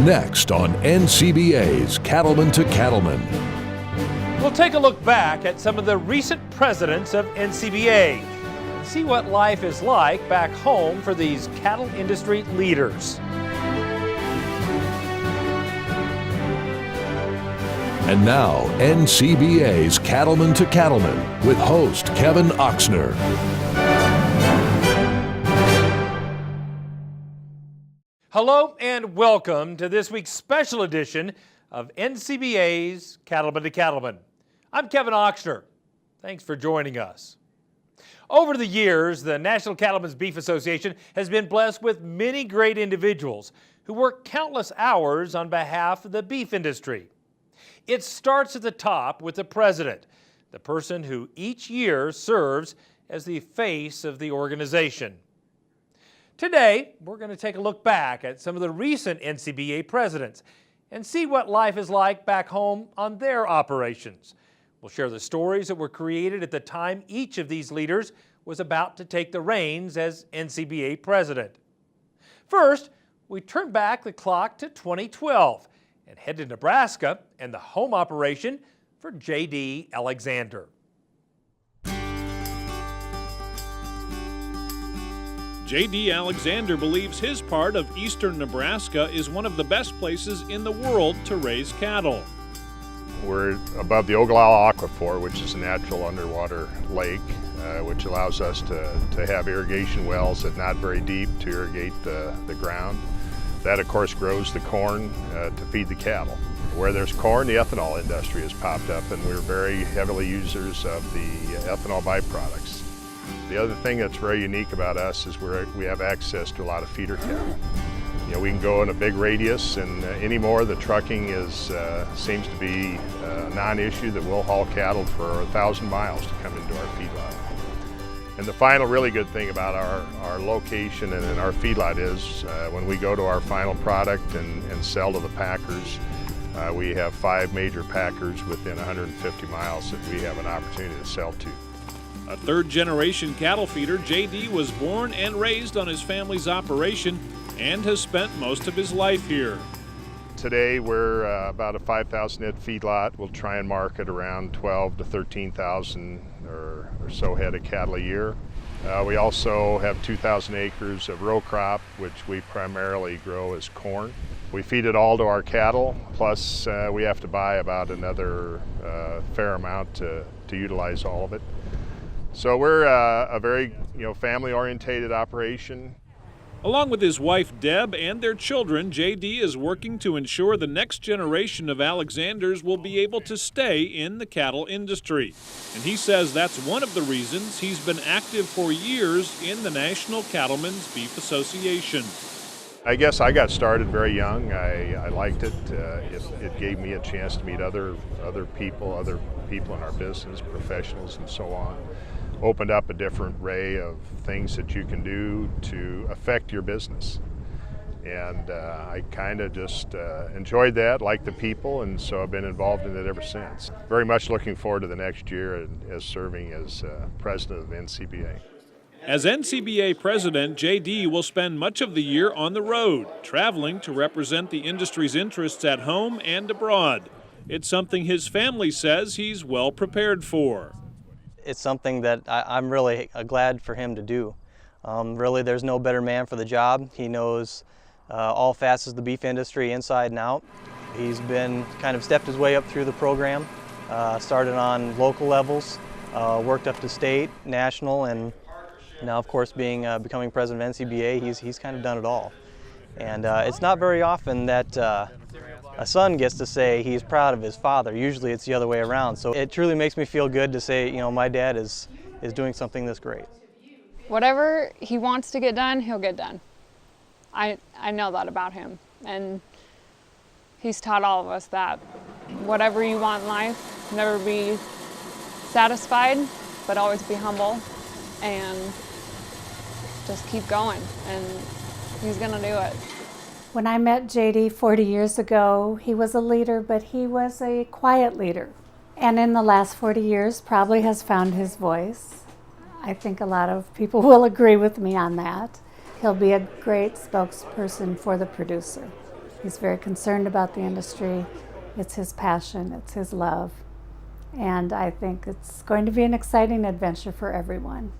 Next on NCBA's Cattlemen to Cattlemen. We'll take a look back at some of the recent presidents of NCBA and see what life is like back home for these cattle industry leaders. And now, NCBA's Cattlemen to Cattlemen with host Kevin Ochsner. Hello and welcome to this week's special edition of NCBA's Cattlemen to Cattlemen. I'm Kevin Ochsner. Thanks for joining us. Over the years, the National Cattlemen's Beef Association has been blessed with many great individuals who work countless hours on behalf of the beef industry. It starts at the top with the president, the person who each year serves as the face of the organization. Today, we're going to take a look back at some of the recent NCBA presidents and see what life is like back home on their operations. We'll share the stories that were created at the time each of these leaders was about to take the reins as NCBA president. First, we turn back the clock to 2012 and head to Nebraska and the home operation for J.D. Alexander. J.D. Alexander believes his part of eastern Nebraska is one of the best places in the world to raise cattle. We're above the Ogallala Aquifer, which is a natural underwater lake, which allows us to have irrigation wells that are not very deep to irrigate the ground. That, of course, grows the corn to feed the cattle. Where there's corn, the ethanol industry has popped up, and we're very heavily users of the ethanol byproducts. The other thing that's very unique about us is we have access to a lot of feeder cattle. You know, we can go in a big radius, and anymore the trucking seems to be a non-issue, that we'll haul cattle for 1,000 miles to come into our feedlot. And the final really good thing about our location and our feedlot is when we go to our final product and sell to the packers, we have 5 major packers within 150 miles that we have an opportunity to sell to. A third-generation cattle feeder, J.D. was born and raised on his family's operation and has spent most of his life here. Today we're about a 5,000 head feedlot. We'll try and market around 12 to 13,000 or so head of cattle a year. We also have 2,000 acres of row crop, which we primarily grow as corn. We feed it all to our cattle, plus we have to buy about another fair amount to utilize all of it. So we're a very family-orientated operation. Along with his wife Deb and their children, J.D. is working to ensure the next generation of Alexanders will be able to stay in the cattle industry. And he says that's one of the reasons he's been active for years in the National Cattlemen's Beef Association. I guess I got started very young. I liked it. It gave me a chance to meet other people in our business, professionals and so on. Opened up a different array of things that you can do to affect your business. And I kind of just enjoyed that, liked the people, and so I've been involved in it ever since. Very much looking forward to the next year as serving as president of NCBA. As NCBA president, J.D. will spend much of the year on the road, traveling to represent the industry's interests at home and abroad. It's something his family says he's well prepared for. It's something that I'm really glad for him to do. Really, there's no better man for the job. He knows all facets of the beef industry inside and out. He's been kind of stepped his way up through the program, started on local levels, worked up to state, national, and now, of course, becoming president of NCBA, he's kind of done it all. And it's not very often that a son gets to say he's proud of his father. Usually it's the other way around. So it truly makes me feel good to say, my dad is doing something this great. Whatever he wants to get done, he'll get done. I know that about him. And he's taught all of us that whatever you want in life, never be satisfied, but always be humble and just keep going. And he's gonna do it. When I met JD 40 years ago, he was a leader, but he was a quiet leader. And in the last 40 years, probably has found his voice. I think a lot of people will agree with me on that. he'll be a great spokesperson for the producer. He's very concerned about the industry. It's his passion, it's his love. And I think it's going to be an exciting adventure for everyone.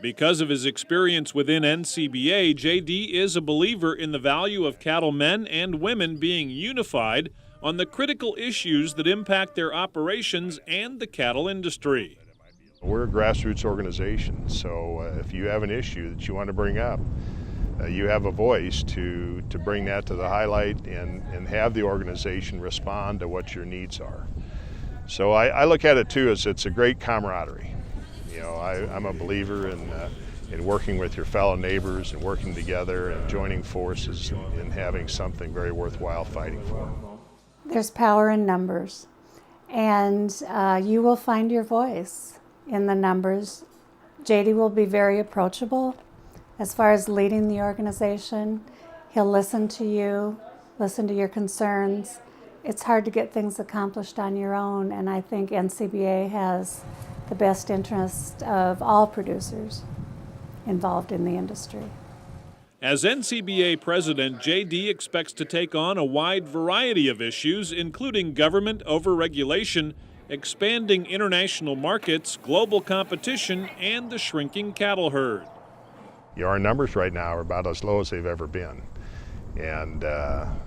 Because of his experience within NCBA, JD is a believer in the value of cattlemen and women being unified on the critical issues that impact their operations and the cattle industry. We're a grassroots organization, so if you have an issue that you want to bring up, you have a voice to bring that to the highlight and have the organization respond to what your needs are. So I look at it too as it's a great camaraderie. You know, I'm a believer in working with your fellow neighbors and working together and joining forces and having something very worthwhile fighting for. There's power in numbers, and you will find your voice in the numbers. JD will be very approachable as far as leading the organization. He'll listen to you, listen to your concerns. It's hard to get things accomplished on your own, and I think NCBA has the best interest of all producers involved in the industry. As NCBA president, JD expects to take on a wide variety of issues, including government overregulation, expanding international markets, global competition, and the shrinking cattle herd. You know, our numbers right now are about as low as they've ever been. And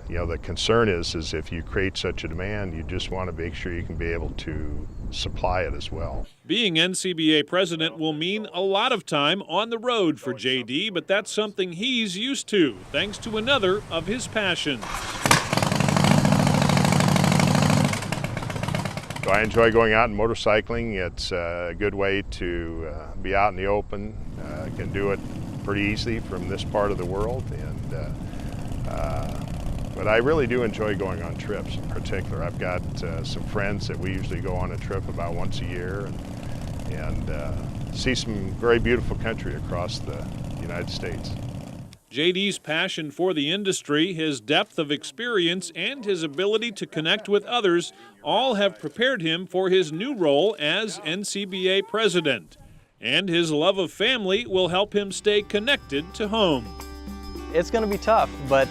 you know, the concern is if you create such a demand, you just want to make sure you can be able to supply it as well. Being NCBA president will mean a lot of time on the road for JD, but that's something he's used to, thanks to another of his passions. So I enjoy going out and motorcycling. It's a good way to be out in the open. Can do it pretty easily from this part of the world, but I really do enjoy going on trips. In particular, I've got some friends that we usually go on a trip about once a year and see some very beautiful country across the United States. JD's passion for the industry, his depth of experience, and his ability to connect with others all have prepared him for his new role as NCBA president. And his love of family will help him stay connected to home. It's going to be tough, but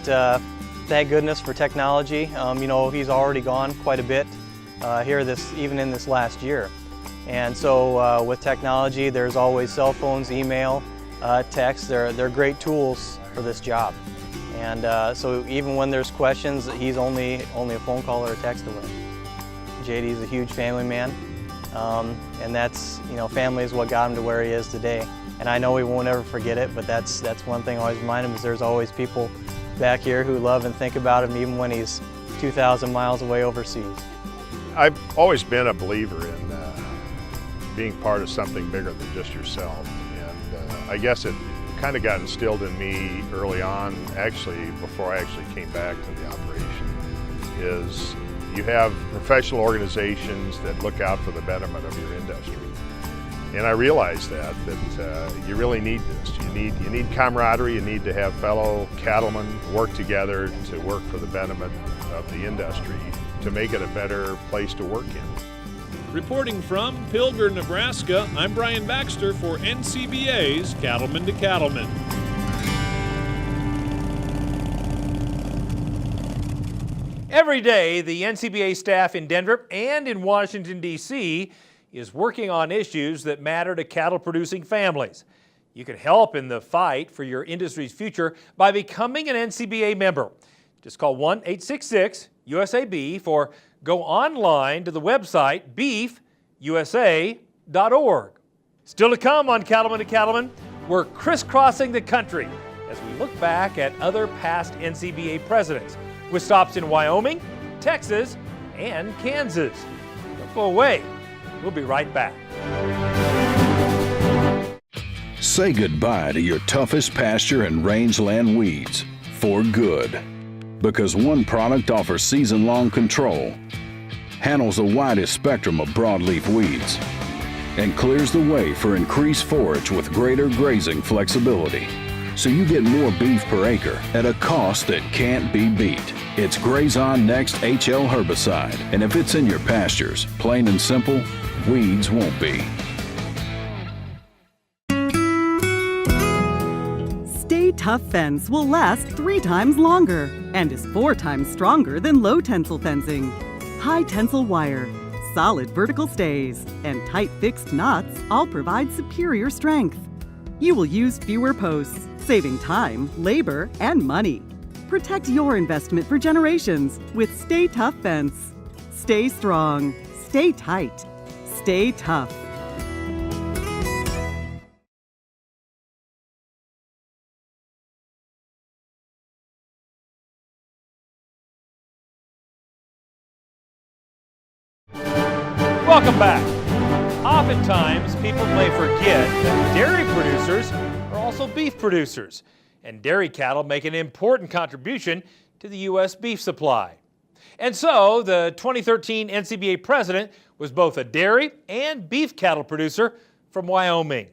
thank goodness for technology. You know, he's already gone quite a bit here even in this last year. And so with technology, there's always cell phones, email, text. They're great tools for this job. And so even when there's questions, he's only a phone call or a text away. JD's a huge family man, and that's, you know, family is what got him to where he is today. And I know he won't ever forget it, but that's one thing I always remind him is there's always people back here who love and think about him even when he's 2,000 miles away overseas. I've always been a believer in being part of something bigger than just yourself. And I guess it kind of got instilled in me early on, actually, before I actually came back to the operation, is you have professional organizations that look out for the betterment of your industry. And I realized that you really need this. You need camaraderie. You need to have fellow cattlemen work together to work for the betterment of the industry to make it a better place to work in. Reporting from Pilger, Nebraska, I'm Brian Baxter for NCBA's Cattlemen to Cattlemen. Every day, the NCBA staff in Denver and in Washington, D.C. is working on issues that matter to cattle-producing families. You can help in the fight for your industry's future by becoming an NCBA member. Just call 1-866-USA-BEEF or go online to the website beefusa.org. Still to come on Cattlemen to Cattlemen, we're crisscrossing the country as we look back at other past NCBA presidents with stops in Wyoming, Texas, and Kansas. Don't go away. We'll be right back. Say goodbye to your toughest pasture and rangeland weeds for good. Because one product offers season-long control, handles the widest spectrum of broadleaf weeds, and clears the way for increased forage with greater grazing flexibility. So you get more beef per acre at a cost that can't be beat. It's Grazon Next HL herbicide, and if it's in your pastures, plain and simple, weeds won't be. Stay Tough fence will last 3 times longer and is 4 times stronger than low tensile fencing. High tensile wire, solid vertical stays, and tight fixed knots all provide superior strength. You will use fewer posts, saving time, labor, and money. Protect your investment for generations with Stay Tough Fence. Stay strong, stay tight, stay tough. Welcome back. Oftentimes, people may forget that dairy producers are also beef producers, and dairy cattle make an important contribution to the U.S. beef supply. And so, the 2013 NCBA president was both a dairy and beef cattle producer from Wyoming.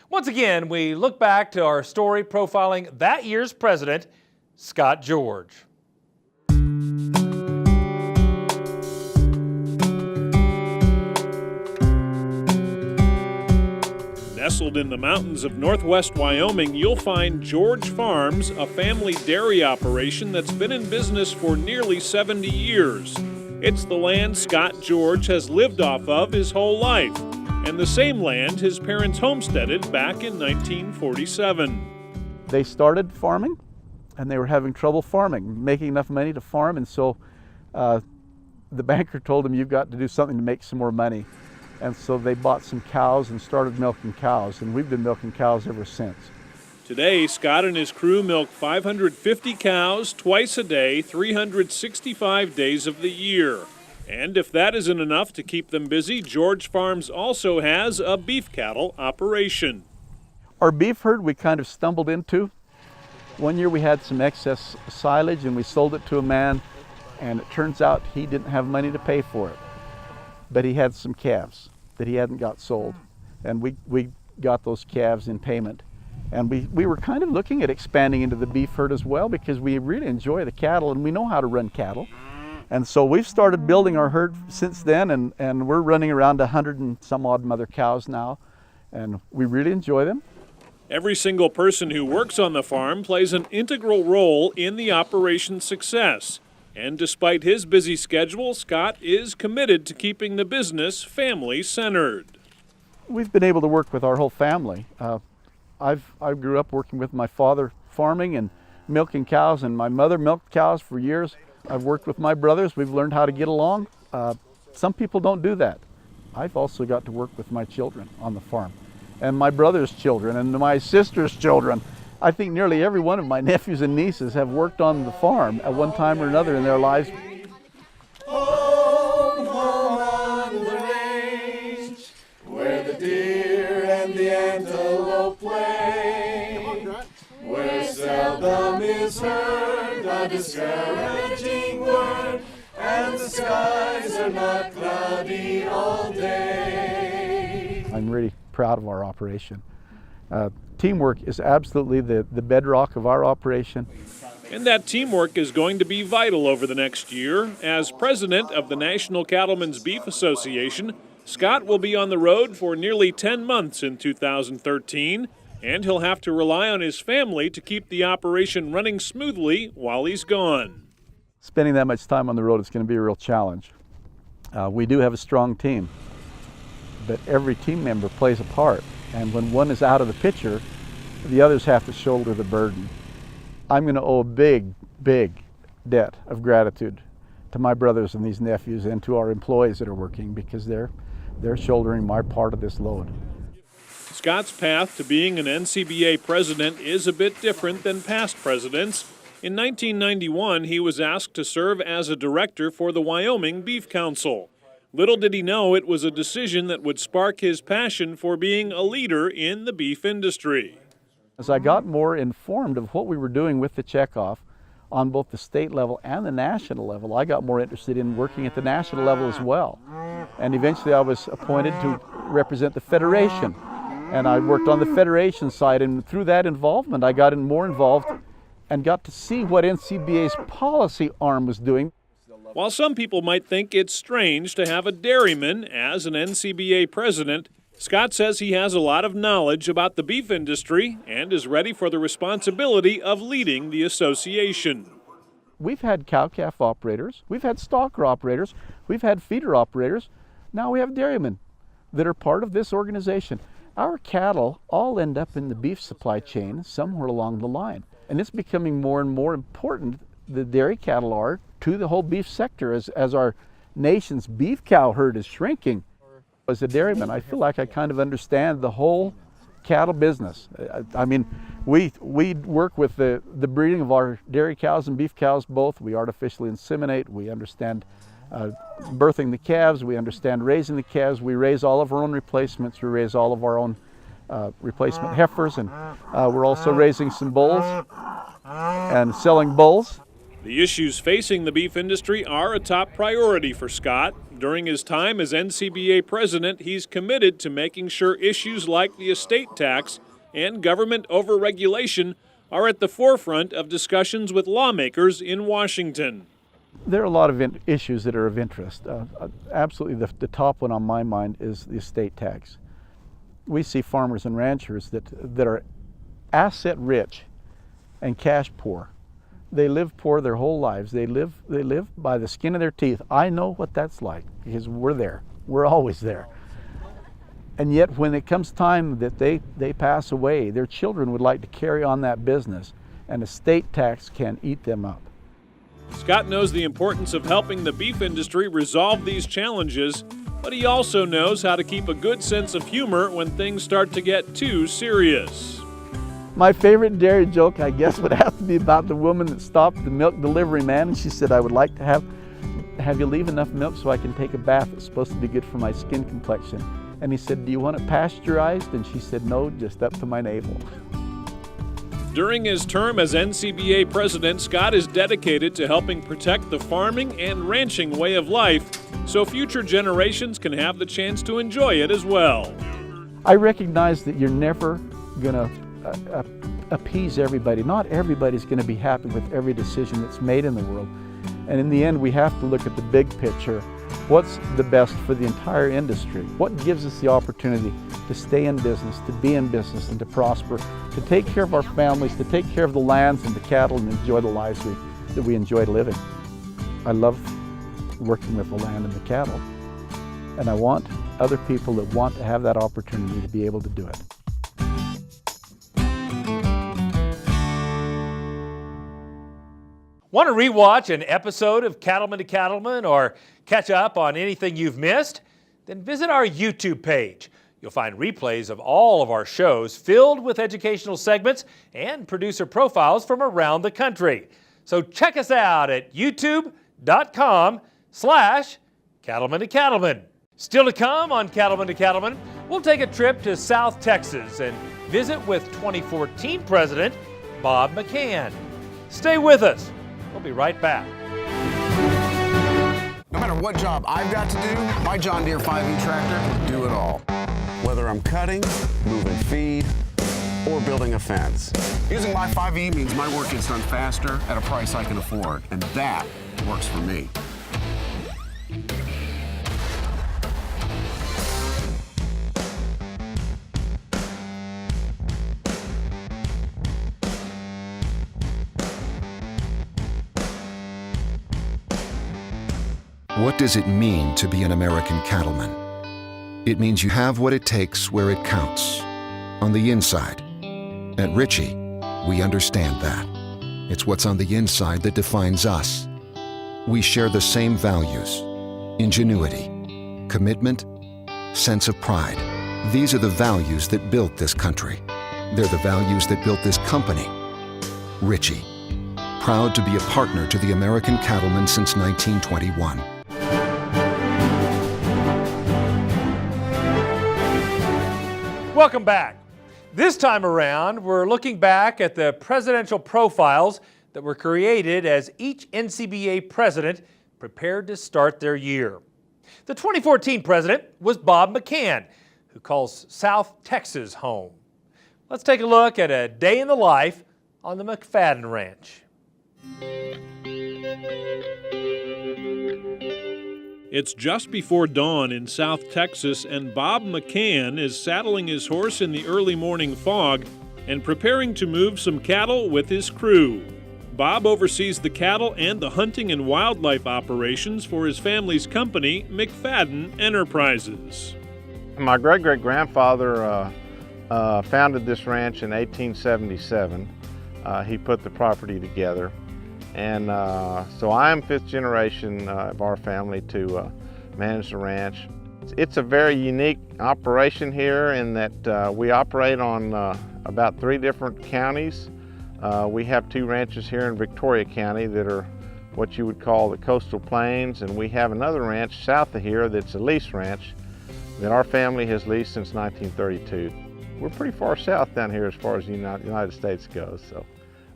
Once again, we look back to our story profiling that year's president, Scott George. Nestled in the mountains of northwest Wyoming, you'll find George Farms, a family dairy operation that's been in business for nearly 70 years. It's the land Scott George has lived off of his whole life, and the same land his parents homesteaded back in 1947. They started farming, and they were having trouble farming, making enough money to farm, and so the banker told them, "You've got to do something to make some more money." And so they bought some cows and started milking cows, and we've been milking cows ever since. Today, Scott and his crew milk 550 cows twice a day, 365 days of the year. And if that isn't enough to keep them busy, George Farms also has a beef cattle operation. Our beef herd we kind of stumbled into. One year we had some excess silage and we sold it to a man, and it turns out he didn't have money to pay for it. But he had some calves that he hadn't got sold, and we got those calves in payment. And we were kind of looking at expanding into the beef herd as well, because we really enjoy the cattle and we know how to run cattle. And so we've started building our herd since then, and we're running around 100 and some odd mother cows now, and we really enjoy them. Every single person who works on the farm plays an integral role in the operation's success. And despite his busy schedule, Scott is committed to keeping the business family-centered. We've been able to work with our whole family. I grew up working with my father farming and milking cows, and my mother milked cows for years. I've worked with my brothers. We've learned how to get along. Some people don't do that. I've also got to work with my children on the farm, and my brother's children, and my sister's children. I think nearly every one of my nephews and nieces have worked on the farm at one time or another in their lives. Home, home on the range, where the deer and the antelope play, where seldom is heard a discouraging word, and the skies are not cloudy all day. I'm really proud of our operation. Teamwork is absolutely the bedrock of our operation. And that teamwork is going to be vital over the next year. As president of the National Cattlemen's Beef Association, Scott will be on the road for nearly 10 months in 2013, and he'll have to rely on his family to keep the operation running smoothly while he's gone. Spending that much time on the road is going to be a real challenge. We do have a strong team, but every team member plays a part. And when one is out of the picture, the others have to shoulder the burden. I'm going to owe a big, big debt of gratitude to my brothers and these nephews and to our employees that are working, because they're shouldering my part of this load. Scott's path to being an NCBA president is a bit different than past presidents. In 1991, he was asked to serve as a director for the Wyoming Beef Council. Little did he know it was a decision that would spark his passion for being a leader in the beef industry. As I got more informed of what we were doing with the checkoff on both the state level and the national level, I got more interested in working at the national level as well. And eventually I was appointed to represent the Federation. And I worked on the Federation side, and through that involvement I got more involved and got to see what NCBA's policy arm was doing. While some people might think it's strange to have a dairyman as an NCBA president, Scott says he has a lot of knowledge about the beef industry and is ready for the responsibility of leading the association. We've had cow-calf operators, we've had stocker operators, we've had feeder operators, now we have dairymen that are part of this organization. Our cattle all end up in the beef supply chain somewhere along the line. And it's becoming more and more important, the dairy cattle are, to the whole beef sector as our nation's beef cow herd is shrinking. As a dairyman, I feel like I kind of understand the whole cattle business. I mean, we work with the breeding of our dairy cows and beef cows both. We artificially inseminate. We understand birthing the calves. We understand raising the calves. We raise all of our own replacements. We raise all of our own replacement heifers, and we're also raising some bulls and selling bulls. The issues facing the beef industry are a top priority for Scott. During his time as NCBA president, he's committed to making sure issues like the estate tax and government overregulation are at the forefront of discussions with lawmakers in Washington. There are a lot of issues that are of interest. Absolutely the top one on my mind is the estate tax. We see farmers and ranchers that are asset rich and cash poor. They live poor their whole lives. They live by the skin of their teeth. I know what that's like because we're there. We're always there. And yet when it comes time that they pass away, their children would like to carry on that business, and estate tax can eat them up. Scott knows the importance of helping the beef industry resolve these challenges, but he also knows how to keep a good sense of humor when things start to get too serious. My favorite dairy joke, I guess, would have to be about the woman that stopped the milk delivery man, and she said, "I would like to have you leave enough milk so I can take a bath. It's supposed to be good for my skin complexion." And he said, "Do you want it pasteurized?" And she said, "No, just up to my navel." During his term as NCBA president, Scott is dedicated to helping protect the farming and ranching way of life so future generations can have the chance to enjoy it as well. I recognize that you're never going to appease everybody. Not everybody's going to be happy with every decision that's made in the world. And in the end, we have to look at the big picture. What's the best for the entire industry? What gives us the opportunity to stay in business, to be in business, and to prosper, to take care of our families, to take care of the lands and the cattle, and enjoy the lives that we enjoy living. I love working with the land and the cattle, and I want other people that want to have that opportunity to be able to do it. Want to rewatch an episode of Cattlemen to Cattlemen or catch up on anything you've missed? Then visit our YouTube page. You'll find replays of all of our shows filled with educational segments and producer profiles from around the country. So check us out at youtube.com/Cattlemen to Cattlemen. Still to come on Cattlemen to Cattlemen, we'll take a trip to South Texas and visit with 2014 President Bob McCann. Stay with us. We'll be right back. No matter what job I've got to do, my John Deere 5E tractor can do it all. Whether I'm cutting, moving feed, or building a fence. Using my 5E means my work gets done faster at a price I can afford, and that works for me. What does it mean to be an American cattleman? It means you have what it takes where it counts, on the inside. At Ritchie, we understand that. It's what's on the inside that defines us. We share the same values: ingenuity, commitment, sense of pride. These are the values that built this country. They're the values that built this company. Ritchie, proud to be a partner to the American cattlemen since 1921. Welcome back. This time around, we're looking back at the presidential profiles that were created as each NCBA president prepared to start their year. The 2014 president was Bob McCann, who calls South Texas home. Let's take a look at a day in the life on the McFadden Ranch. It's just before dawn in South Texas, and Bob McCann is saddling his horse in the early morning fog and preparing to move some cattle with his crew. Bob oversees the cattle and the hunting and wildlife operations for his family's company, McFadden Enterprises. My great-great-grandfather founded this ranch in 1877. He put the property together. And so I am fifth generation of our family to manage the ranch. It's a very unique operation here in that we operate on about 3 different counties. We have 2 ranches here in Victoria County that are what you would call the coastal plains, and we have another ranch south of here that's a lease ranch that our family has leased since 1932. We're pretty far south down here as far as the United States goes, so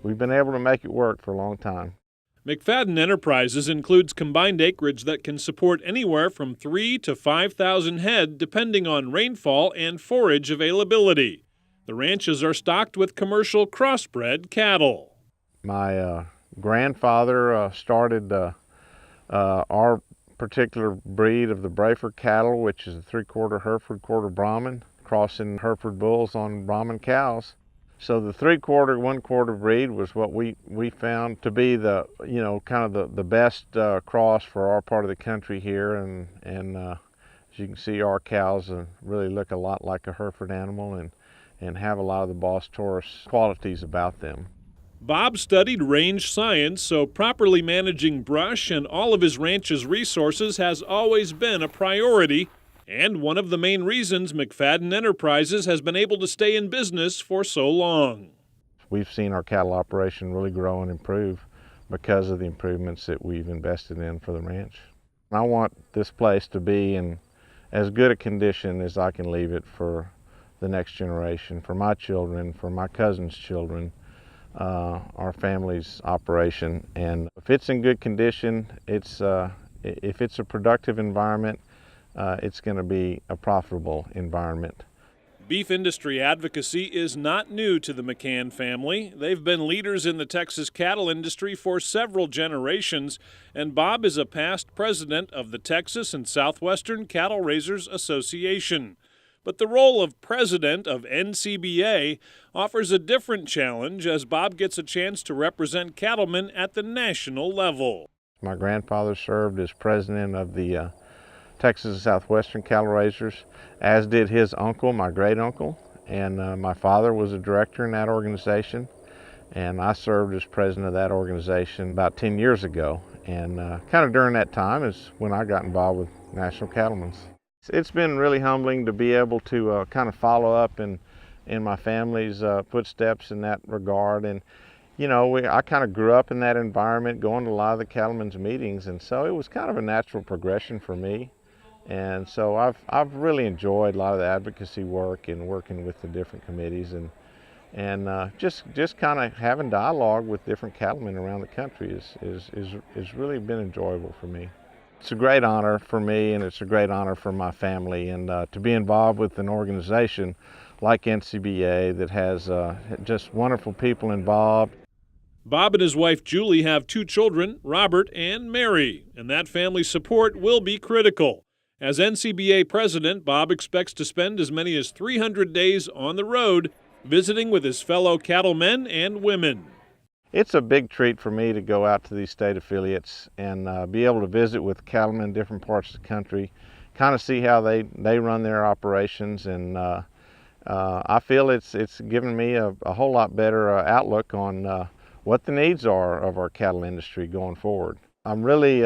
we've been able to make it work for a long time. McFadden Enterprises includes combined acreage that can support anywhere from 3,000 to 5,000 head depending on rainfall and forage availability. The ranches are stocked with commercial crossbred cattle. My grandfather started our particular breed of the Braeford Cattle, which is a 3/4 Hereford, 1/4 Brahman, crossing Hereford bulls on Brahman cows. So the 3/4, 1/4 breed was what we found to be the, kind of the best cross for our part of the country here. And as you can see, our cows really look a lot like a Hereford animal and have a lot of the Boss Taurus qualities about them. Bob studied range science, so properly managing brush and all of his ranch's resources has always been a priority, and one of the main reasons McFadden Enterprises has been able to stay in business for so long. We've seen our cattle operation really grow and improve because of the improvements that we've invested in for the ranch. I want this place to be in as good a condition as I can leave it for the next generation, for my children, for my cousin's children, our family's operation. And if it's in good condition, if it's a productive environment, it's going to be a profitable environment. Beef industry advocacy is not new to the McCann family. They've been leaders in the Texas cattle industry for several generations, and Bob is a past president of the Texas and Southwestern Cattle Raisers Association. But the role of president of NCBA offers a different challenge as Bob gets a chance to represent cattlemen at the national level. My grandfather served as president of the Texas and Southwestern Cattle Raisers, as did his uncle, my great uncle, and my father was a director in that organization, and I served as president of that organization about 10 years ago. And kind of during that time is when I got involved with National Cattlemen's. It's been really humbling to be able to kind of follow up in my family's footsteps in that regard. And I kind of grew up in that environment, going to a lot of the cattlemen's meetings, and so it was kind of a natural progression for me. And so I've really enjoyed a lot of the advocacy work and working with the different committees and just kind of having dialogue with different cattlemen around the country is really been enjoyable for me. It's a great honor for me, and it's a great honor for my family, and to be involved with an organization like NCBA that has just wonderful people involved. Bob and his wife Julie have 2 children, Robert and Mary, and that family support will be critical. As NCBA president, Bob expects to spend as many as 300 days on the road, visiting with his fellow cattlemen and women. It's a big treat for me to go out to these state affiliates and be able to visit with cattlemen in different parts of the country, kind of see how they run their operations, and I feel it's given me a whole lot better outlook on what the needs are of our cattle industry going forward. I'm really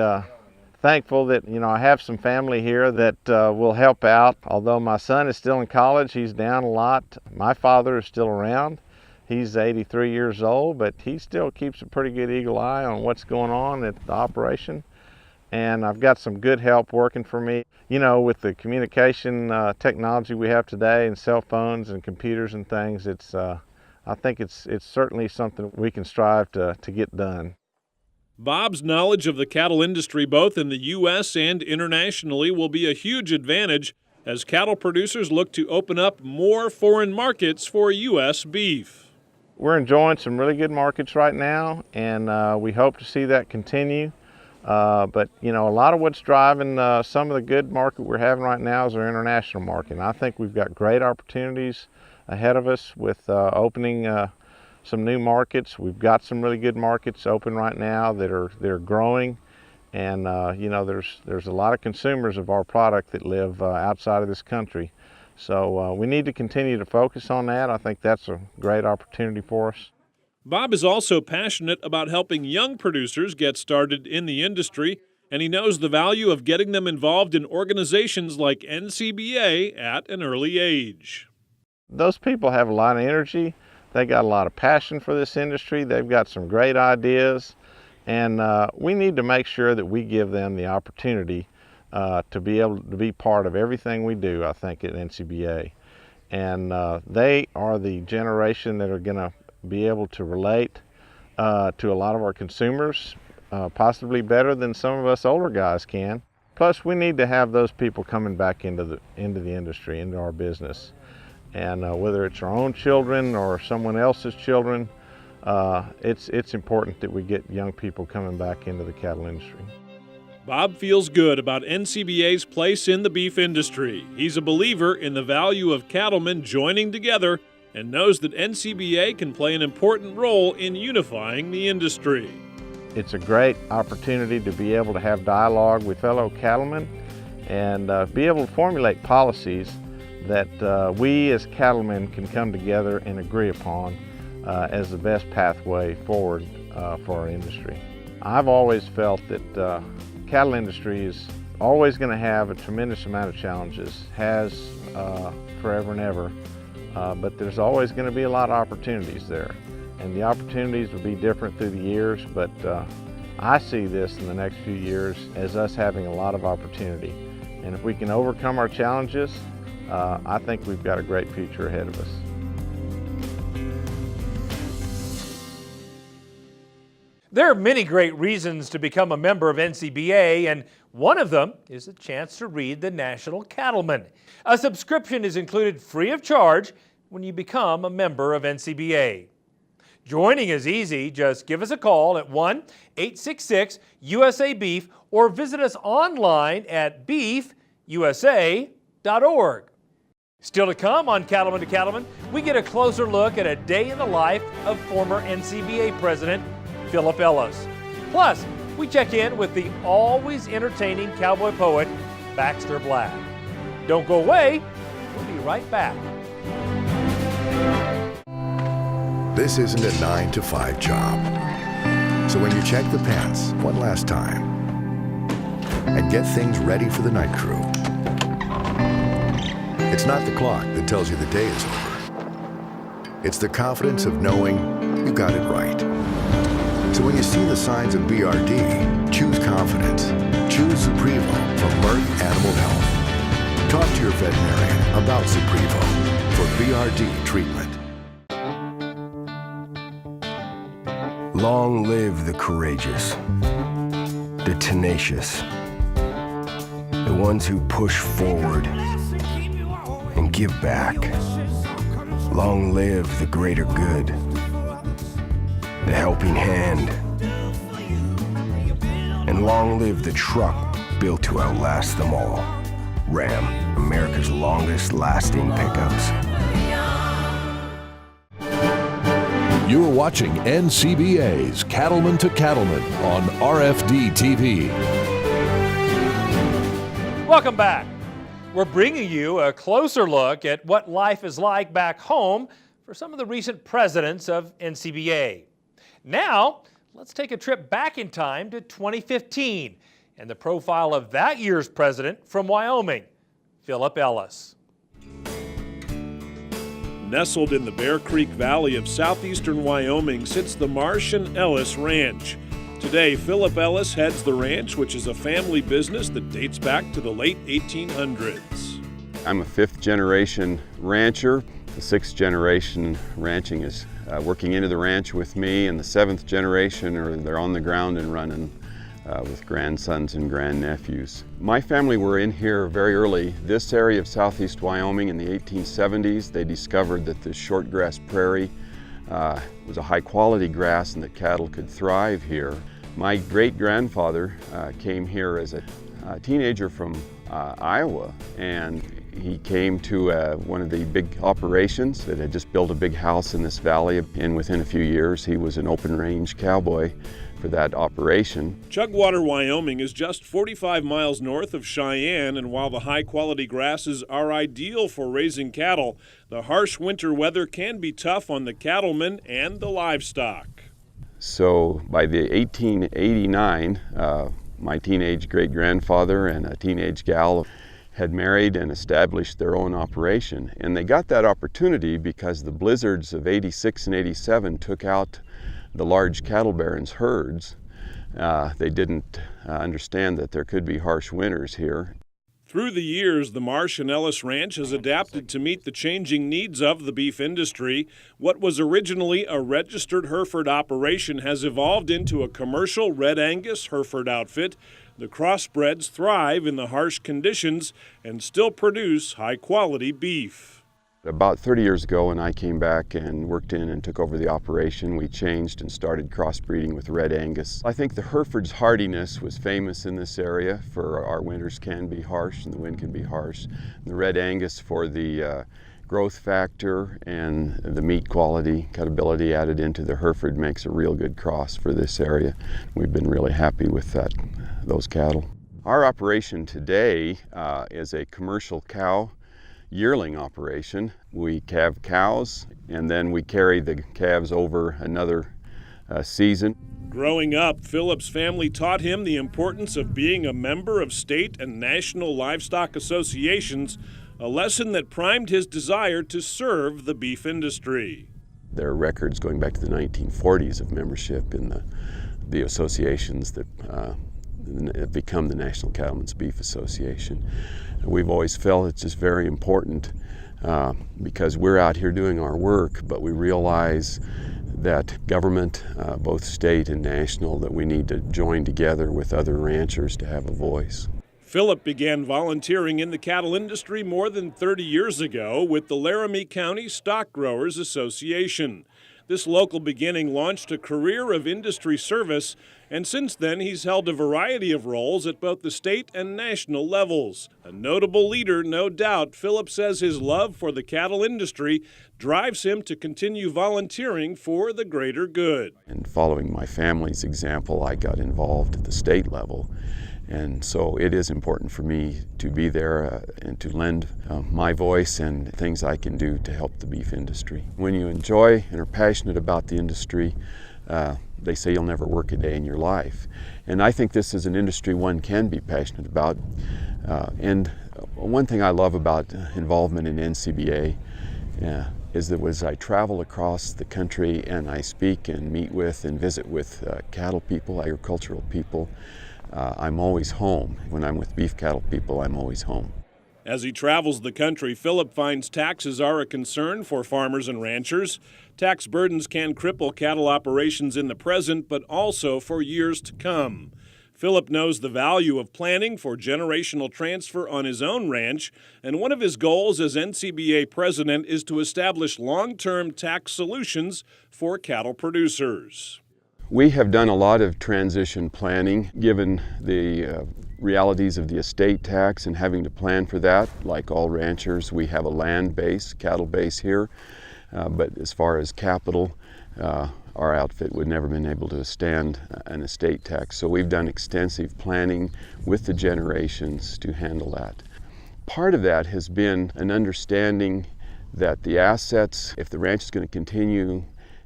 thankful that I have some family here that will help out. Although my son is still in college, he's down a lot. My father is still around. He's 83 years old, but he still keeps a pretty good eagle eye on what's going on at the operation. And I've got some good help working for me. With the communication technology we have today and cell phones and computers and things, I think it's certainly something we can strive to get done. Bob's knowledge of the cattle industry both in the U.S. and internationally will be a huge advantage as cattle producers look to open up more foreign markets for U.S. beef. We're enjoying some really good markets right now, and we hope to see that continue. But you know, a lot of what's driving some of the good market we're having right now is our international market. And I think we've got great opportunities ahead of us with opening some new markets. We've got some really good markets open right now that are growing, and you know, there's a lot of consumers of our product that live outside of this country. So we need to continue to focus on that. I think that's a great opportunity for us. Bob is also passionate about helping young producers get started in the industry, and he knows the value of getting them involved in organizations like NCBA at an early age. Those people have a lot of energy. They got a lot of passion for this industry. They've got some great ideas, and we need to make sure that we give them the opportunity to be able to be part of everything we do, I think, at NCBA. And they are the generation that are going to be able to relate to a lot of our consumers, possibly better than some of us older guys can. Plus, we need to have those people coming back into the industry, into our business. And whether it's our own children or someone else's children, it's important that we get young people coming back into the cattle industry. Bob feels good about NCBA's place in the beef industry. He's a believer in the value of cattlemen joining together and knows that NCBA can play an important role in unifying the industry. It's a great opportunity to be able to have dialogue with fellow cattlemen and be able to formulate policies that we as cattlemen can come together and agree upon as the best pathway forward for our industry. I've always felt that cattle industry is always going to have a tremendous amount of challenges, has forever and ever, but there's always going to be a lot of opportunities there. And the opportunities will be different through the years, but I see this in the next few years as us having a lot of opportunity. And if we can overcome our challenges, I think we've got a great future ahead of us. There are many great reasons to become a member of NCBA, and one of them is a chance to read the National Cattlemen. A subscription is included free of charge when you become a member of NCBA. Joining is easy. Just give us a call at 1-866-USA-BEEF or visit us online at beefusa.org. Still to come on Cattlemen to Cattlemen, we get a closer look at a day in the life of former NCBA President Philip Ellis. Plus, we check in with the always entertaining cowboy poet, Baxter Black. Don't go away. We'll be right back. This isn't a 9-to-5 job. So when you check the pants one last time and get things ready for the night crew, it's not the clock that tells you the day is over. It's the confidence of knowing you got it right. So when you see the signs of BRD, choose confidence. Choose Suprevo from Merck Animal Health. Talk to your veterinarian about Suprevo for BRD treatment. Long live the courageous, the tenacious, the ones who push forward and give back. Long live the greater good, the helping hand, and long live the truck built to outlast them all. Ram, America's longest lasting pickups. You're watching NCBA's Cattlemen to Cattlemen on RFD TV. Welcome back. We're bringing you a closer look at what life is like back home for some of the recent presidents of NCBA. Now, let's take a trip back in time to 2015 and the profile of that year's president from Wyoming, Philip Ellis. Nestled in the Bear Creek Valley of southeastern Wyoming sits the Marsh and Ellis Ranch. Today, Philip Ellis heads the ranch, which is a family business that dates back to the late 1800s. I'm a fifth-generation rancher. The sixth generation ranching is working into the ranch with me, and the seventh generation they're on the ground and running with grandsons and grandnephews. My family were in here very early. This area of southeast Wyoming in the 1870s, they discovered that the shortgrass prairie was a high quality grass and that cattle could thrive here. My great-grandfather came here as a teenager from Iowa, and he came to one of the big operations that had just built a big house in this valley, and within a few years he was an open-range cowboy for that operation. Chugwater, Wyoming is just 45 miles north of Cheyenne, and while the high-quality grasses are ideal for raising cattle, the harsh winter weather can be tough on the cattlemen and the livestock. So by the 1889, my teenage great-grandfather and a teenage gal had married and established their own operation. And they got that opportunity because the blizzards of '86 and '87 took out the large cattle barons' herds. They didn't understand that there could be harsh winters here. Through the years, the Marsh and Ellis Ranch has adapted to meet the changing needs of the beef industry. What was originally a registered Hereford operation has evolved into a commercial Red Angus Hereford outfit. The crossbreds thrive in the harsh conditions and still produce high-quality beef. About 30 years ago, when I came back and worked in and took over the operation, we changed and started crossbreeding with Red Angus. I think the Hereford's hardiness was famous in this area, for our winters can be harsh and the wind can be harsh. The Red Angus for the growth factor and the meat quality, cutability added into the Hereford makes a real good cross for this area. We've been really happy with those cattle. Our operation today is a commercial cow yearling operation. We calve cows and then we carry the calves over another season. Growing up, Philip's family taught him the importance of being a member of state and national livestock associations, a lesson that primed his desire to serve the beef industry. There are records going back to the 1940s of membership in the associations that have become the National Cattlemen's Beef Association. We've always felt it's just very important because we're out here doing our work, but we realize that government, both state and national, that we need to join together with other ranchers to have a voice. Philip began volunteering in the cattle industry more than 30 years ago with the Laramie County Stock Growers Association. This local beginning launched a career of industry service, and since then he's held a variety of roles at both the state and national levels. A notable leader, no doubt, Philip says his love for the cattle industry drives him to continue volunteering for the greater good. And following my family's example, I got involved at the state level. And so it is important for me to be there and to lend my voice and things I can do to help the beef industry. When you enjoy and are passionate about the industry, they say you'll never work a day in your life. And I think this is an industry one can be passionate about. And one thing I love about involvement in NCBA is that as I travel across the country and I speak and meet with and visit with cattle people, agricultural people, I'm always home. When I'm with beef cattle people, I'm always home. As he travels the country, Philip finds taxes are a concern for farmers and ranchers. Tax burdens can cripple cattle operations in the present, but also for years to come. Philip knows the value of planning for generational transfer on his own ranch, and one of his goals as NCBA president is to establish long-term tax solutions for cattle producers. We have done a lot of transition planning, given the realities of the estate tax and having to plan for that. Like all ranchers, we have a land base, cattle base here, but as far as capital, our outfit would never been able to withstand an estate tax. So we've done extensive planning with the generations to handle that. Part of that has been an understanding that the assets, if the ranch is going to continue,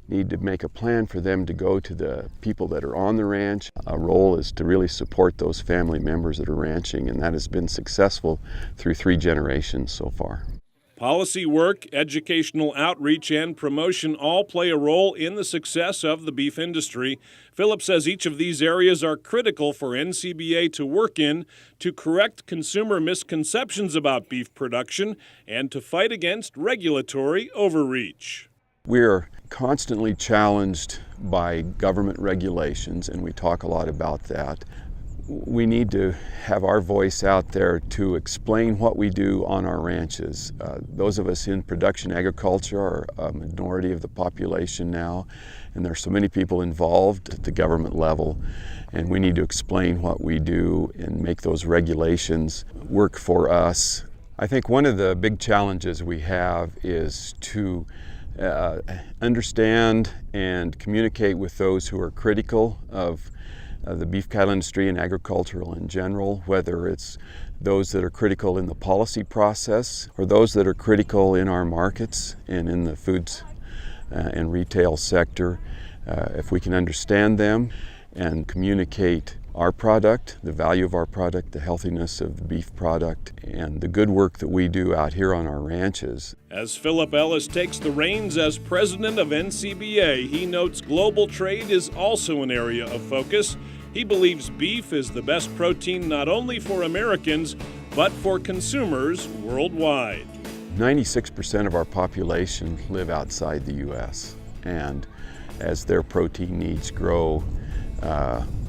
need to make a plan for them to go to the people that are on the ranch. Our role is to really support those family members that are ranching, and that has been successful through 3 generations so far. Policy work, educational outreach, and promotion all play a role in the success of the beef industry. Philip says each of these areas are critical for NCBA to work in to correct consumer misconceptions about beef production and to fight against regulatory overreach. We're constantly challenged by government regulations, and we talk a lot about that. we need to have our voice out there to explain what we do on our ranches. Those of us in production agriculture are a minority of the population now, and there are so many people involved at the government level, and we need to explain what we do and make those regulations work for us. I think one of the big challenges we have is to understand and communicate with those who are critical of the beef cattle industry and agricultural in general, whether it's those that are critical in the policy process or those that are critical in our markets and in the foods and retail sector. If we can understand them and communicate our product, the value of our product, the healthiness of the beef product, and the good work that we do out here on our ranches. As Philip Ellis takes the reins as president of NCBA, he notes global trade is also an area of focus. He believes beef is the best protein not only for Americans, but for consumers worldwide. 96% of our population live outside the U.S., and as their protein needs grow,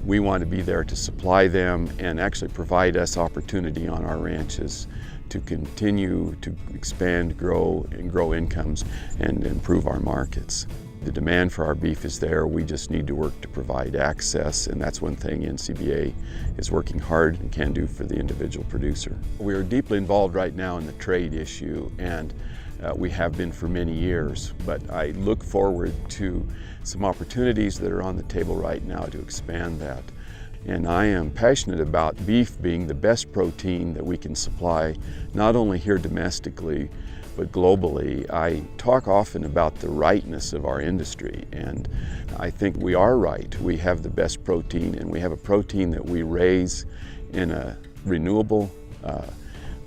we want to be there to supply them and actually provide us opportunity on our ranches to continue to expand, grow incomes and improve our markets. The demand for our beef is there. We just need to work to provide access, and that's one thing NCBA is working hard and can do for the individual producer. We are deeply involved right now in the trade issue, and we have been for many years, but I look forward to some opportunities that are on the table right now to expand that. And I am passionate about beef being the best protein that we can supply, not only here domestically, but globally. I talk often about the rightness of our industry, and I think we are right. We have the best protein, and we have a protein that we raise in a renewable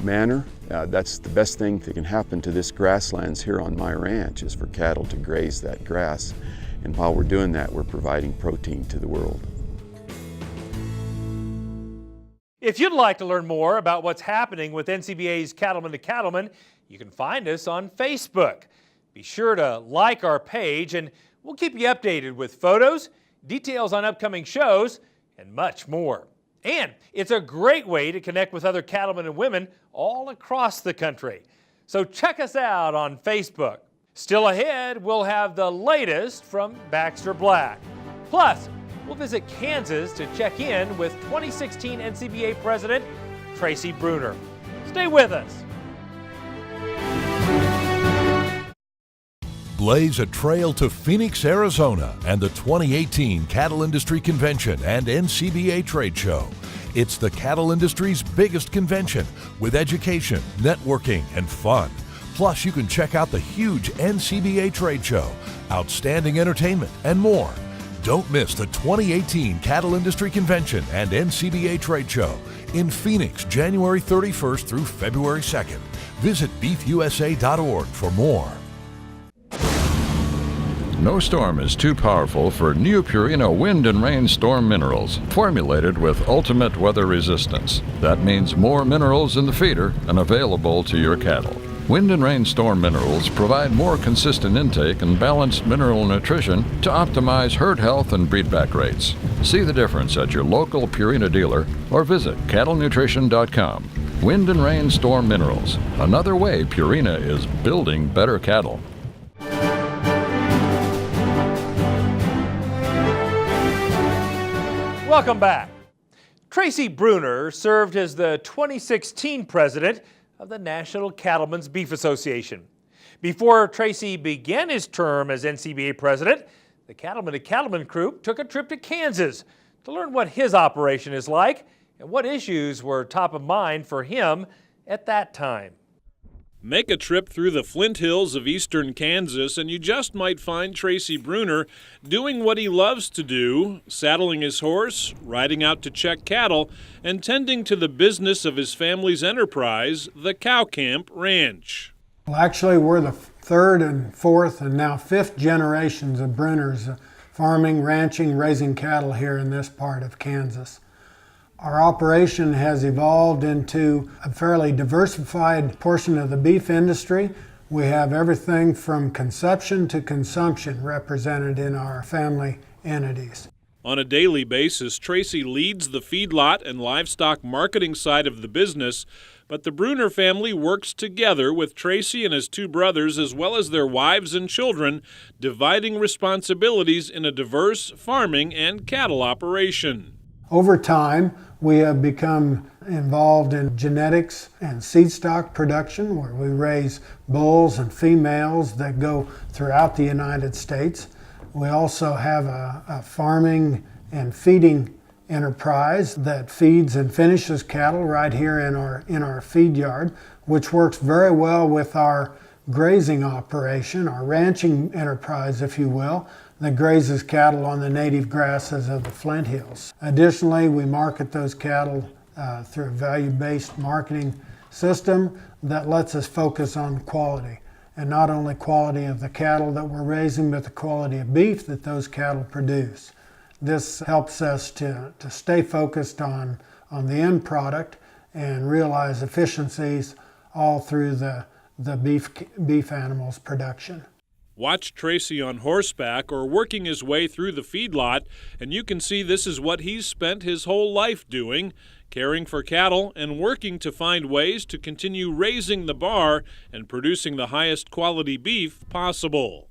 manner. That's the best thing that can happen to this grasslands here on my ranch, is for cattle to graze that grass. And while we're doing that, we're providing protein to the world. If you'd like to learn more about what's happening with NCBA's Cattlemen to Cattlemen, you can find us on Facebook. Be sure to like our page, and we'll keep you updated with photos, details on upcoming shows, and much more. And it's a great way to connect with other cattlemen and women all across the country. So check us out on Facebook. Still ahead, we'll have the latest from Baxter Black. Plus, we'll visit Kansas to check in with 2016 NCBA President Tracy Bruner. Stay with us. Blaze a trail to Phoenix, Arizona and the 2018 Cattle Industry Convention and NCBA Trade Show. It's the cattle industry's biggest convention with education, networking, and fun. Plus, you can check out the huge NCBA Trade Show, outstanding entertainment, and more. Don't miss the 2018 Cattle Industry Convention and NCBA Trade Show in Phoenix, January 31st through February 2nd. Visit beefusa.org for more. No storm is too powerful for new Purina Wind and Rain Storm Minerals, formulated with ultimate weather resistance. That means more minerals in the feeder and available to your cattle. Wind and Rain Storm Minerals provide more consistent intake and balanced mineral nutrition to optimize herd health and breedback rates. See the difference at your local Purina dealer or visit cattlenutrition.com. Wind and Rain Storm Minerals, another way Purina is building better cattle. Welcome back. Tracy Bruner served as the 2016 president of the National Cattlemen's Beef Association. Before Tracy began his term as NCBA president, the Cattlemen to Cattlemen crew took a trip to Kansas to learn what his operation is like and what issues were top of mind for him at that time. Make a trip through the Flint Hills of eastern Kansas and you just might find Tracy Bruner doing what he loves to do, saddling his horse, riding out to check cattle, and tending to the business of his family's enterprise, the Cow Camp Ranch. Well, actually, we're the third and fourth and now fifth generations of Bruners farming, ranching, raising cattle here in this part of Kansas. Our operation has evolved into a fairly diversified portion of the beef industry. We have everything from conception to consumption represented in our family entities. On a daily basis, Tracy leads the feedlot and livestock marketing side of the business, but the Bruner family works together with Tracy and his two brothers as well as their wives and children, dividing responsibilities in a diverse farming and cattle operation. Over time, we have become involved in genetics and seed stock production, where we raise bulls and females that go throughout the United States. We also have a farming and feeding enterprise that feeds and finishes cattle right here in our feed yard, which works very well with our grazing operation, our ranching enterprise, if you will, that grazes cattle on the native grasses of the Flint Hills. Additionally, we market those cattle through a value-based marketing system that lets us focus on quality, and not only quality of the cattle that we're raising, but the quality of beef that those cattle produce. This helps us to stay focused on the end product and realize efficiencies all through the beef animals production. Watch Tracy on horseback or working his way through the feedlot, and you can see this is what he's spent his whole life doing, caring for cattle and working to find ways to continue raising the bar and producing the highest quality beef possible.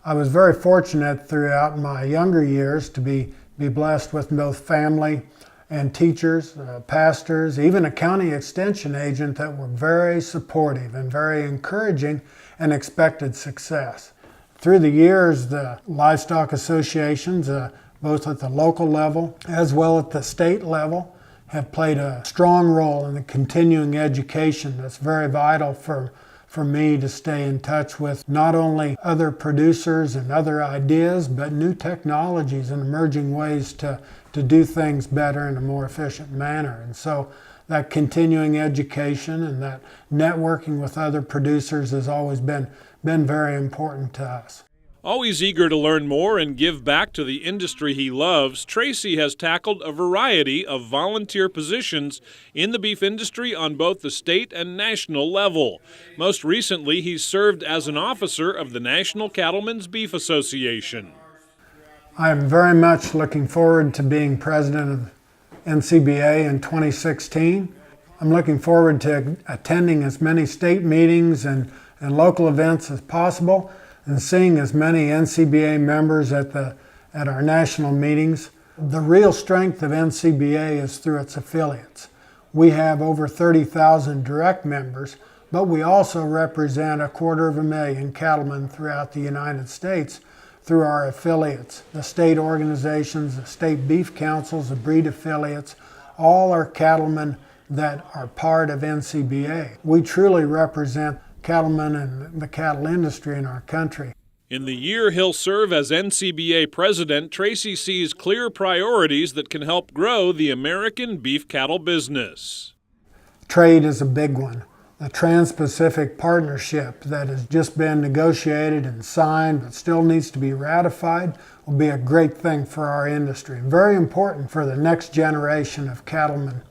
I was very fortunate throughout my younger years to be blessed with both family and teachers, pastors, even a county extension agent that were very supportive and very encouraging and expected success. Through the years, the livestock associations, both at the local level as well at the state level, have played a strong role in the continuing education that's very vital for me to stay in touch with not only other producers and other ideas, but new technologies and emerging ways to do things better in a more efficient manner. And so that continuing education and that networking with other producers has always been very important to us. Always eager to learn more and give back to the industry he loves, Tracy has tackled a variety of volunteer positions in the beef industry on both the state and national level. Most recently, he's served as an officer of the National Cattlemen's Beef Association. I am very much looking forward to being president of NCBA in 2016. I'm looking forward to attending as many state meetings and local events as possible, and seeing as many NCBA members at our national meetings. The real strength of NCBA is through its affiliates. We have over 30,000 direct members, but we also represent 250,000 cattlemen throughout the United States through our affiliates. The state organizations, the state beef councils, the breed affiliates, all are cattlemen that are part of NCBA. We truly represent cattlemen and the cattle industry in our country. In the year he'll serve as NCBA president, Tracy sees clear priorities that can help grow the American beef cattle business. Trade is a big one. The Trans-Pacific Partnership that has just been negotiated and signed but still needs to be ratified will be a great thing for our industry. Very important for the next generation of cattlemen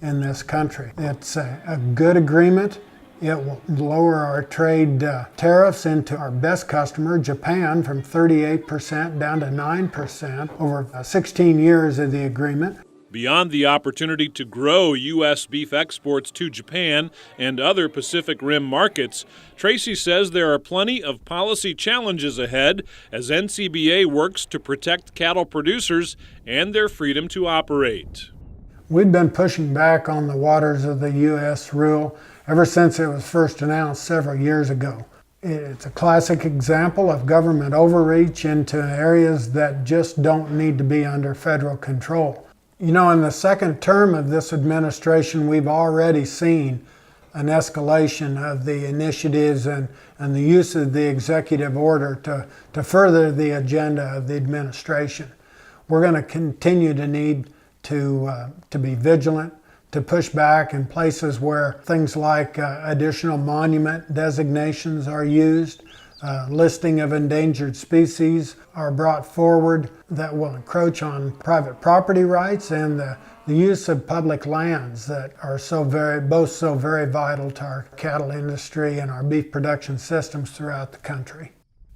in this country. It's a good agreement. It will lower our trade tariffs into our best customer, Japan, from 38% down to 9% over 16 years of the agreement. Beyond the opportunity to grow U.S. beef exports to Japan and other Pacific Rim markets, Tracy says there are plenty of policy challenges ahead as NCBA works to protect cattle producers and their freedom to operate. We've been pushing back on the waters of the U.S. rule ever since it was first announced several years ago. It's a classic example of government overreach into areas that just don't need to be under federal control. You know, in the second term of this administration, we've already seen an escalation of the initiatives and the use of the executive order to further the agenda of the administration. We're going to continue to need to be vigilant, to push back in places where things like additional monument designations are used, listing of endangered species are brought forward that will encroach on private property rights and the use of public lands that are both so very vital to our cattle industry and our beef production systems throughout the country.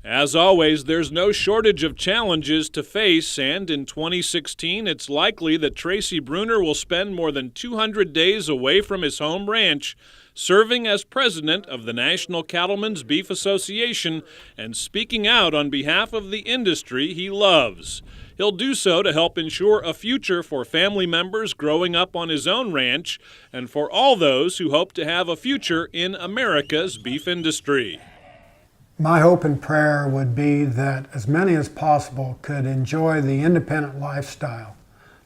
As always, there's no shortage of challenges to face, and in 2016, it's likely that Tracy Bruner will spend more than 200 days away from his home ranch, serving as president of the National Cattlemen's Beef Association and speaking out on behalf of the industry he loves. He'll do so to help ensure a future for family members growing up on his own ranch and for all those who hope to have a future in America's beef industry. My hope and prayer would be that as many as possible could enjoy the independent lifestyle,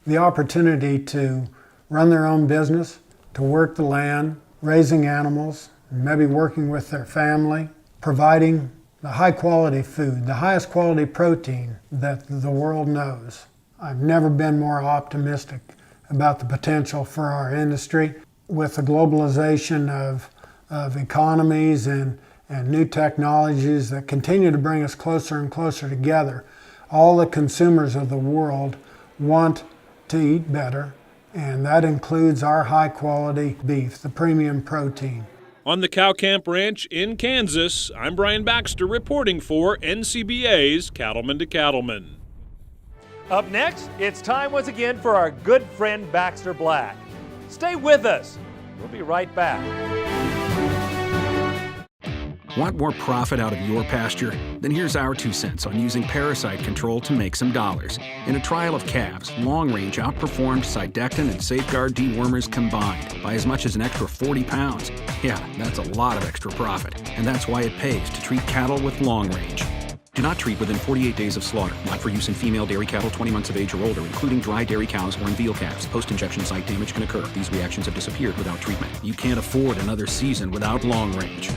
the opportunity to run their own business, to work the land, raising animals, maybe working with their family, providing the high quality food, the highest quality protein that the world knows. I've never been more optimistic about the potential for our industry. With the globalization of economies and new technologies that continue to bring us closer and closer together, all the consumers of the world want to eat better, and that includes our high quality beef, the premium protein. On the Cow Camp Ranch in Kansas, I'm Brian Baxter reporting for NCBA's Cattlemen to Cattlemen. Up next, it's time once again for our good friend Baxter Black. Stay with us. We'll be right back. Want more profit out of your pasture? Then here's our 2 cents on using parasite control to make some dollars. In a trial of calves, Long Range outperformed Sidectin and Safeguard dewormers combined by as much as an extra 40 pounds. Yeah, that's a lot of extra profit, and that's why it pays to treat cattle with Long Range. Do not treat within 48 days of slaughter. Not for use in female dairy cattle 20 months of age or older, including dry dairy cows or in veal calves. Post-injection site damage can occur. These reactions have disappeared without treatment. You can't afford another season without Long Range.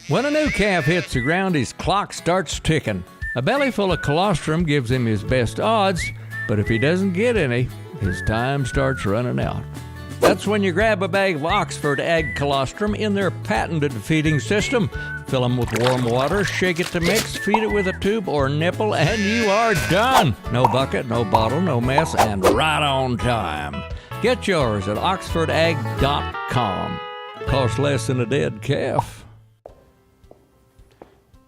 When a new calf hits the ground, his clock starts ticking. A belly full of colostrum gives him his best odds, but if he doesn't get any, his time starts running out. That's when you grab a bag of Oxford Ag Colostrum in their patented feeding system. Fill them with warm water, shake it to mix, feed it with a tube or nipple, and you are done. No bucket, no bottle, no mess, and right on time. Get yours at oxfordag.com. Costs less than a dead calf.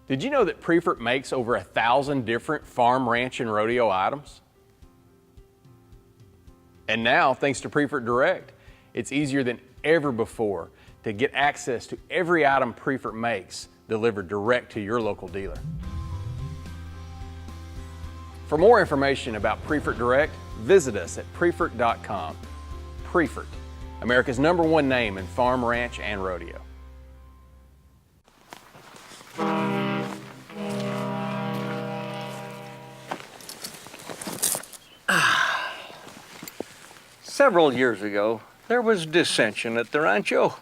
Did you know that Braeford makes over 1,000 different farm, ranch, and rodeo items? And now, thanks to Braeford Direct, it's easier than ever before to get access to every item Braeford makes delivered direct to your local dealer. For more information about Braeford Direct, visit us at Braeford.com. Braeford, America's #1 name in farm, ranch, and rodeo. Several years ago, there was dissension at the rancho.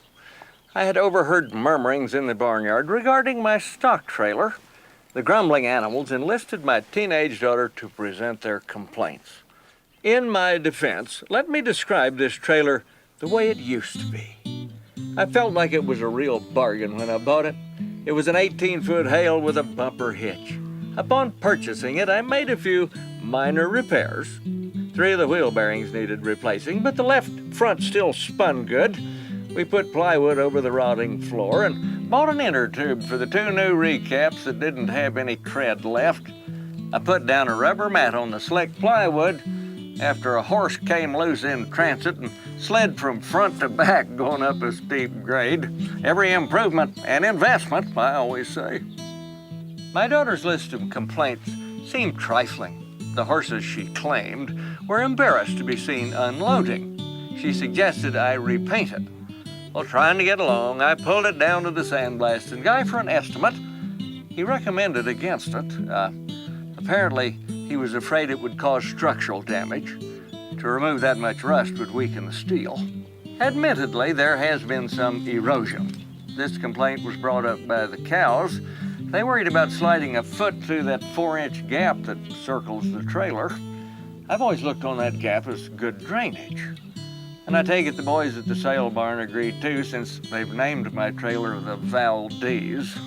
I had overheard murmurings in the barnyard regarding my stock trailer. The grumbling animals enlisted my teenage daughter to present their complaints. In my defense, let me describe this trailer the way it used to be. I felt like it was a real bargain when I bought it. It was an 18-foot Hale with a bumper hitch. Upon purchasing it, I made a few minor repairs. 3 of the wheel bearings needed replacing, but the left front still spun good. We put plywood over the rotting floor and bought an inner tube for the 2 new recaps that didn't have any tread left. I put down a rubber mat on the slick plywood after a horse came loose in transit and slid from front to back going up a steep grade. Every improvement an investment, I always say. My daughter's list of complaints seemed trifling. The horses, she claimed, were embarrassed to be seen unloading. She suggested I repaint it. Well, trying to get along, I pulled it down to the sandblasting guy for an estimate. He recommended against it. Apparently, he was afraid it would cause structural damage. To remove that much rust would weaken the steel. Admittedly, there has been some erosion. This complaint was brought up by the cows. They worried about sliding a foot through that 4-inch gap that circles the trailer. I've always looked on that gap as good drainage. And I take it the boys at the sale barn agreed too, since they've named my trailer the Valdez.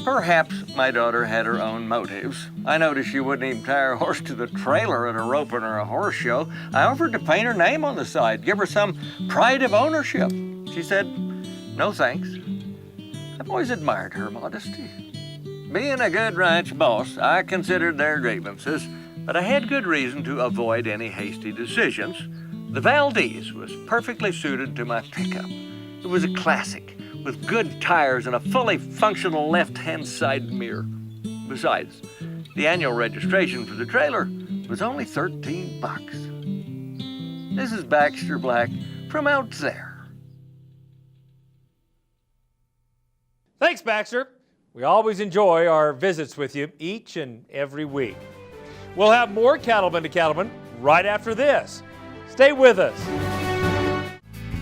Perhaps my daughter had her own motives. I noticed she wouldn't even tie her horse to the trailer at a roping or a horse show. I offered to paint her name on the side, give her some pride of ownership. She said, no thanks. I've always admired her modesty. Being a good ranch boss, I considered their grievances, but I had good reason to avoid any hasty decisions. The Valdez was perfectly suited to my pickup. It was a classic, with good tires and a fully functional left-hand side mirror. Besides, the annual registration for the trailer was only $13. This is Baxter Black from out there. Thanks, Baxter. We always enjoy our visits with you each and every week. We'll have more Cattlemen to Cattlemen right after this. Stay with us.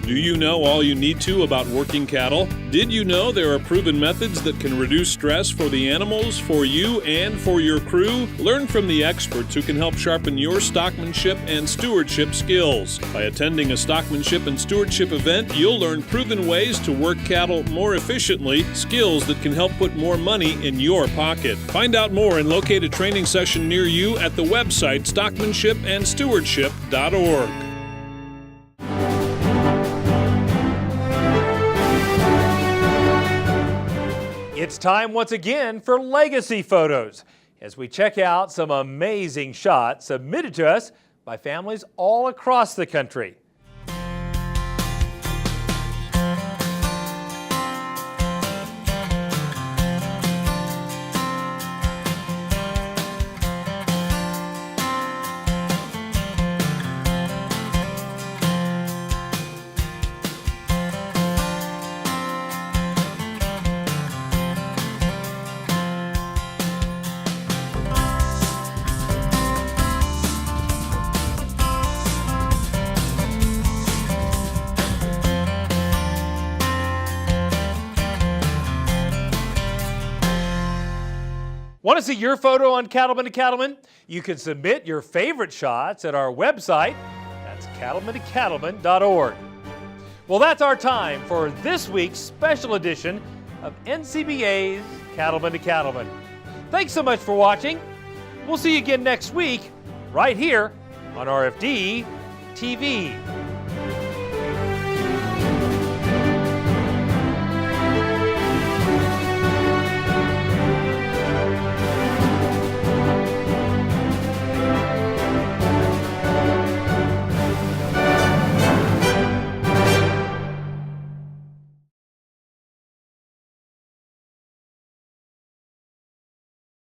Do you know all you need to about working cattle? Did you know there are proven methods that can reduce stress for the animals, for you, and for your crew? Learn from the experts who can help sharpen your stockmanship and stewardship skills. By attending a stockmanship and stewardship event, you'll learn proven ways to work cattle more efficiently, skills that can help put more money in your pocket. Find out more and locate a training session near you at the website stockmanshipandstewardship.org. It's time once again for Legacy Photos as we check out some amazing shots submitted to us by families all across the country. Want to see your photo on Cattlemen to Cattlemen? You can submit your favorite shots at our website. That's cattlementocattlemen.org. Well, that's our time for this week's special edition of NCBA's Cattlemen to Cattlemen. Thanks so much for watching. We'll see you again next week, right here on RFD TV.